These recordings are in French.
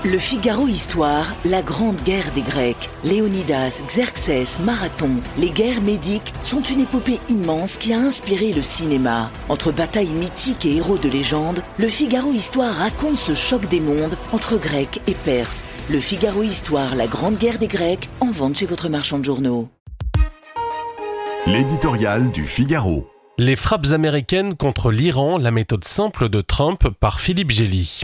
Le Figaro Histoire, la grande guerre des Grecs. Léonidas, Xerxès, Marathon. Les guerres médiques sont une épopée immense qui a inspiré le cinéma. Entre batailles mythiques et héros de légende, le Figaro Histoire raconte ce choc des mondes entre Grecs et Perses. Le Figaro Histoire, la grande guerre des Grecs, en vente chez votre marchand de journaux. L'éditorial du Figaro. Les frappes américaines contre l'Iran, la méthode simple de Trump par Philippe Gély.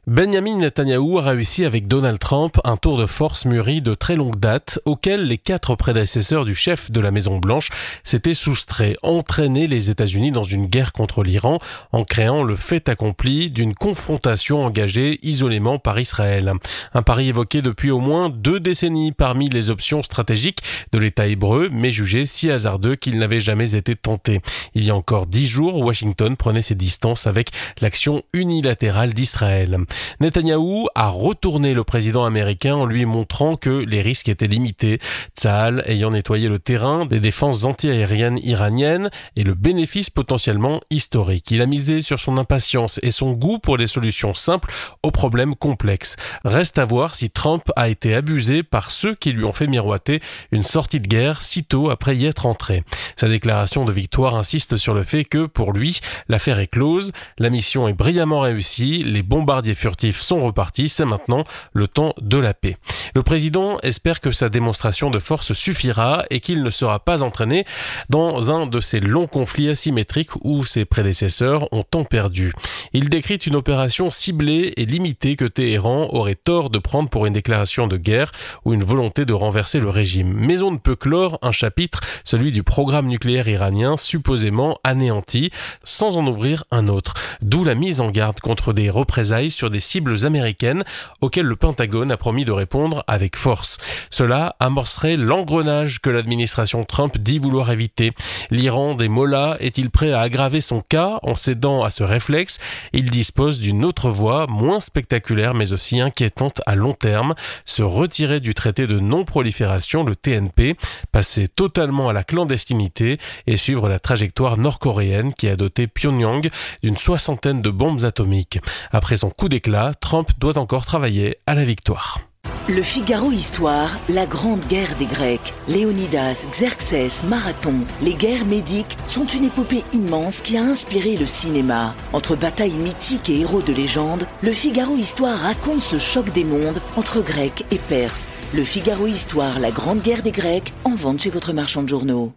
Benjamin Netanyahou a réussi avec Donald Trump un tour de force mûri de très longue date auquel les 4 prédécesseurs du chef de la Maison-Blanche s'étaient soustraits, entraîner les États-Unis dans une guerre contre l'Iran en créant le fait accompli d'une confrontation engagée isolément par Israël. Un pari évoqué depuis au moins 2 décennies parmi les options stratégiques de l'État hébreu, mais jugé si hasardeux qu'il n'avait jamais été tenté. Il y a encore 10 jours, Washington prenait ses distances avec l'action unilatérale d'Israël. Netanyahou a retourné le président américain en lui montrant que les risques étaient limités, Tsahal ayant nettoyé le terrain des défenses anti-aériennes iraniennes et le bénéfice potentiellement historique. Il a misé sur son impatience et son goût pour les solutions simples aux problèmes complexes. Reste à voir si Trump a été abusé par ceux qui lui ont fait miroiter une sortie de guerre sitôt après y être entré. Sa déclaration de victoire insiste sur le fait que, pour lui, l'affaire est close, la mission est brillamment réussie, les bombardiers furtifs sont repartis, c'est maintenant le temps de la paix. Le président espère que sa démonstration de force suffira et qu'il ne sera pas entraîné dans un de ces longs conflits asymétriques où ses prédécesseurs ont tant perdu. Il décrit une opération ciblée et limitée que Téhéran aurait tort de prendre pour une déclaration de guerre ou une volonté de renverser le régime. Mais on ne peut clore un chapitre, celui du programme nucléaire iranien supposément anéanti, sans en ouvrir un autre. D'où la mise en garde contre des représailles sur des cibles américaines auxquelles le Pentagone a promis de répondre avec force. Cela amorcerait l'engrenage que l'administration Trump dit vouloir éviter. L'Iran des mollahs est-il prêt à aggraver son cas en cédant à ce réflexe? Il dispose d'une autre voie, moins spectaculaire mais aussi inquiétante à long terme, se retirer du traité de non-prolifération, le TNP, passer totalement à la clandestinité et suivre la trajectoire nord-coréenne qui a doté Pyongyang d'une 60aine de bombes atomiques. Après son coup d'éclat, Trump doit encore travailler à la victoire. Le Figaro Histoire, la grande guerre des Grecs. Léonidas, Xerxès, Marathon. Les guerres médiques sont une épopée immense qui a inspiré le cinéma. Entre batailles mythiques et héros de légende, le Figaro Histoire raconte ce choc des mondes entre Grecs et Perses. Le Figaro Histoire, la grande guerre des Grecs, en vente chez votre marchand de journaux.